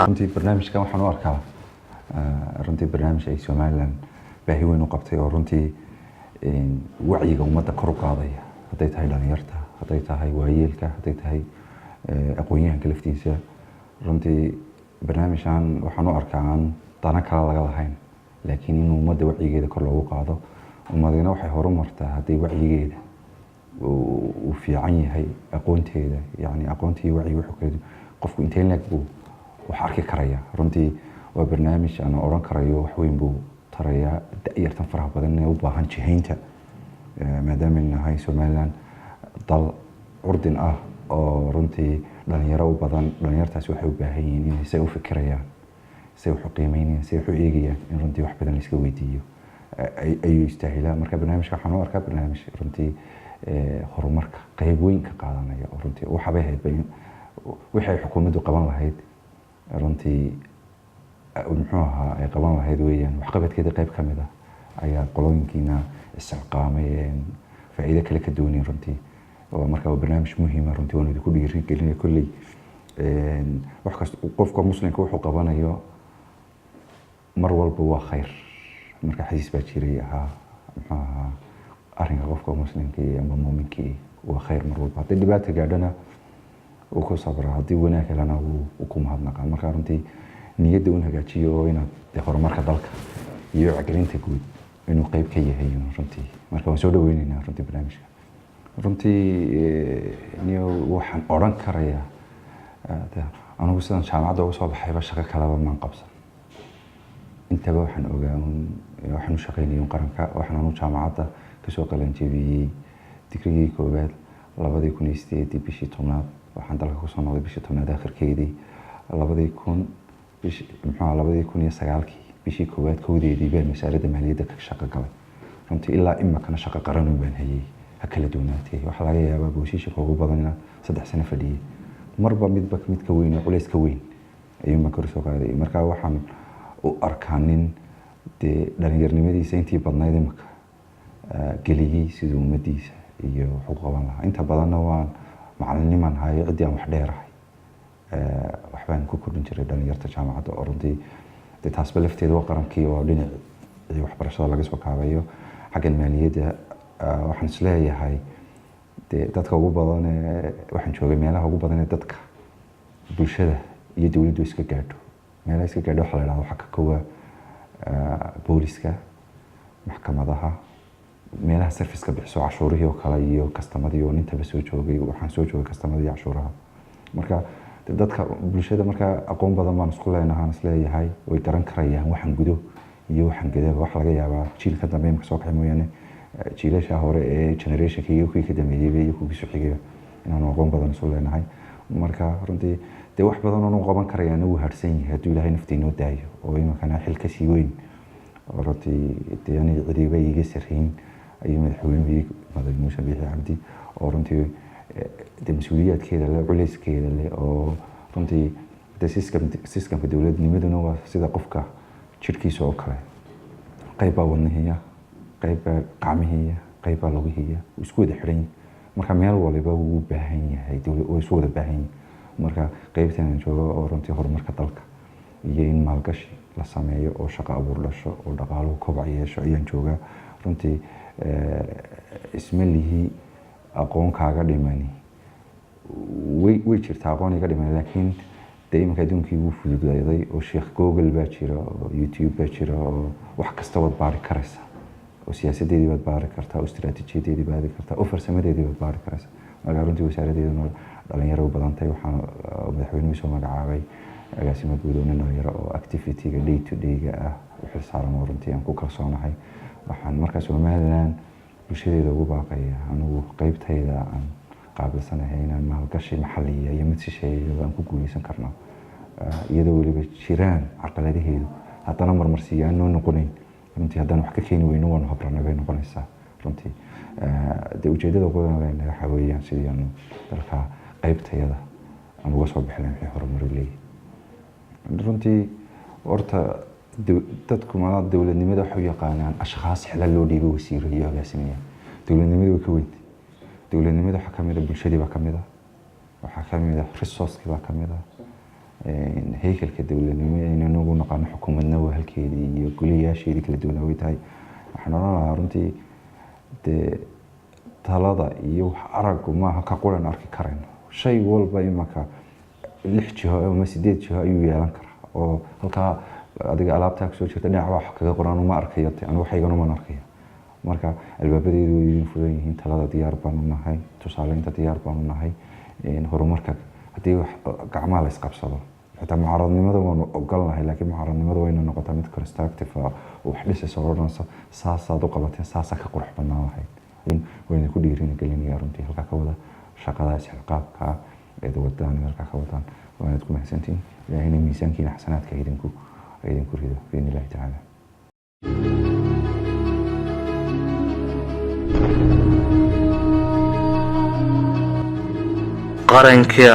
runtii barnaamijkan waxaan u arkaa runtii barnaamij ay Somaliland baahi weyn u qabtay oo runtii wacyiga ummadda kor u qaadaya hadday tahay dhalinyarta hadday tahay waayeelka hadday tahay aqoonyahanka laftiisa runtii barnaamijkan waxaan u arkaa aan dana kale laga lahayn laakiin in ummadda wacyigeeda kor loogu qaado ummadina waxay horumartaa hadday wacyigeeda uu fiican yahay aqoonteeda yani aqoontii wacyi wuxuu kale qofku intee leeg buu wax arki karaya runtii waa barnaamij aan oran karayo wax weyn buu taraya da'yartan faraha badan ee u baahan jihaynta maadaama nahay Somaliland dal urdin ah oo runtii dhalinyaro u badan dhalinyartaas waxay u baahan yihiin inay si u fikirayaan si wax u qiimeynayaan si wax u eegayaan in runtii wax badan la iska weydiiyo ay istaahilaan marka barnaamijka waxaan u arkaa barnaamij runtii horumarka qayb weyn ka qaadanaya oo runtii waxa bay ahayd waxay xukuumaddu qaban lahayd runtii muxuu ahaa ay qaban lahayd weeyaan waxqabadkeeda qayb ka mid ah ayaa qolooyinkiina isqaamay faa'iido kale ka duwaneen runtii oo marka barnaamij muhiim ah runtii waan idinku dhiirigelinaya kulley wax kasta qofka muslimka wuxuu qabanayo mar walba waa khayr marka xadiis baa jiray muxuu ahaa arrinka qofka muslimka ama muuminka waa khayr mar walba haddii dhibaato gaadhana uu ku sabra haddii wanaag helana uu ku mahadnaqa marka runtii niyadda uu hagaajiyo oo inaad horumarka dalka iyo wacyigelinta guud inuu qayb ka yahay runtii marka waan soo dhaweynaynaa runtii barnaamijka runtii waxaan oran karayaa anigu sidaan jaamacadda uga soo baxayba shaqo kaleba maan qabsan intaba waxaan ogaa waxaan u shaqaynayay qaranka waxaan anigu jaamacadda kasoo qalanjebiyey digrigii koowaad 2008 bishii 10aad waxaan dalka ku soo noqday bishii 10aad akhirkeedii 2009 bishii koowaad kowdeedii baan wasaaradda maaliyadda ka shaqo galay runtii ilaa imikana shaqo qaran baan hayay ha kala duwanaatay waxa laga yaabaa booshiisha ugu badan 3 sano fadhiyay marba midba mid ka weyn culays ka weyn ayuu ma soo qaaday marka waxaan u arkaanin dhalinyarnimadiisa intii badnayd imika geliyay sidoo ummadiisa iyo wuxuu qaban lahaa inta badanna waan macalliniman hayo cidii aan wax dheerahay waxbaan ku kordhin jiray dhalinyarta jaamacadda oo runtii taasba lafteedu waa qarankii oo dhinac waxbarashada laga soo kaabayo xaggan maaliyadda waxaan isleeyahay dadka ugu badan waxaan joogay meelaha ugu badan ee dadka bulshada iyo dawladdu iska gaadho meelaha iska gaadho waxa la yiraahdo waxa ka koowa booliska maxkamadaha meelaha service-ka bixiso cashuurihii oo kale iyo kastamadii oo intaba soo joogay waxaan soo joogay kastamadii cashuuraha marka dadka bulshada marka aqoon badan baan isku leenahay isleeyahay way garan karayaan waxaan gudo iyo waxaan gadaba wax laga yaabaa jiilka dambe imka soo kaxay mooyane jiilasha hore ee generation-ka iyo kuwii ka dambeeyay iyo kuwii soo xigay inaan aqoon badan isku leenahay marka runtii wax badan oo qaban karayaan uu harsan yahay haduu Ilaahay naftiina daayo oo imkana xil ka sii weyn oo runtii yani ciriiba iga sarreyn ayuu madaxweynaha Madaxweyne Muuse Biixi Cabdi oo runtii mas'uuliyadkeeda la culayskeeda leh oo runtii systemka dawladnimaduna waa sida qofka jirkiisa oo kale qayba wadnahiya qayba qacmihiya qayba lugihiya isku wada xiran marka meel waliba uu baahan yahay dawlad oo isku wada baahan marka qaybtan joogo oo runtii horumarka dalka iyo in maalgashi la sameeyo oo shaqo abuur dhasho oo dhaqaalaha koboc yeesho ayaan joogaa runtii ismalihi aqoon kaaga dhimani way jirtaa aqoon iga dhiman laakiin daymanka adduunkii wuu fududaaday oo sheekh Google baa jira oo YouTube baa jira oo wax kasta wad baari karaysa oo siyaasadeedii baad baari kartaa oo istiraatiijiyadeedii baad baari kartaa oo farsamadeedii baad baari karaysa marka runtii wasaaradeeduna dhalinyaro badantay waxaan madaxweynuhu soo magacaabay agaasimo guud oo dhalinyaro oo activity-ga day to day-ga ah wuxuu saaran oo runtii aan ku kalsoonahay waxaan markaas Somaliland bulshadeeda ugu baaqaya anigu qaybtayda aan qaabilsanahay inaan maalgashi maxalliya iyo mid shisheeye aan ku guuleysan karno iyadoo waliba jiraan caqabadaheedu haddana marmarsiiyaan noo noqonayn runtii haddana wax ka keeni weyno waan habranay bay noqonaysaa runtii ujeedada ugu weyn waxa weeyaan sidii aan dalka qaybtayada aan uga soo bixin wixii horumar leeyahay runtii horta dadku ma dawladnimada waxay u yaqaanaan ashkhaas xilal loo dhiibay wasiiro iyo agaasimayaal. dawladnimadu way ka weyn dawladnimada waxa kamid ah bulshadii baa kamid ah waxa kamid ah resource-kii baa kamid ah haykalka dawladnimada inaynu ugu naqaano xukuumadna waa halkeedii iyo goliyaasheedii kala duwan way tahay. waxaan oran lahaa runtii talada iyo wax araggu maaha ka quran arki karayno shay walba imaka 6 jiho ama 8 jiho ayuu yeelan karaa oo halka adiga alaabta ka soo jirta dhinac wax kaga qoran uma arkayo anigu waxaygana ma arkayo. marka albaabadeedu way idin furan yihiin talada diyaar baan u nahay tusaaleynta diyaar baan u nahay horumarka haddii wax gacmaha la isqabsado xitaa mucaaradnimada waan ogolnahay laakiin mucaaradnimada wayna noqotaa mid constructive ah oo wax dhisaysa oo dhansa saasaad u qabateen saasa ka qurux badnaan lahayd wayna ku dhiirigelinayaa runtii halka ka wada shaqadaas xilqaabka ee wadaan halka ka wadaan waanaad ku mahadsantiin ilaahayna miisaankiina xasanaadka idinku rido biin ilaahi tacaala. qaranka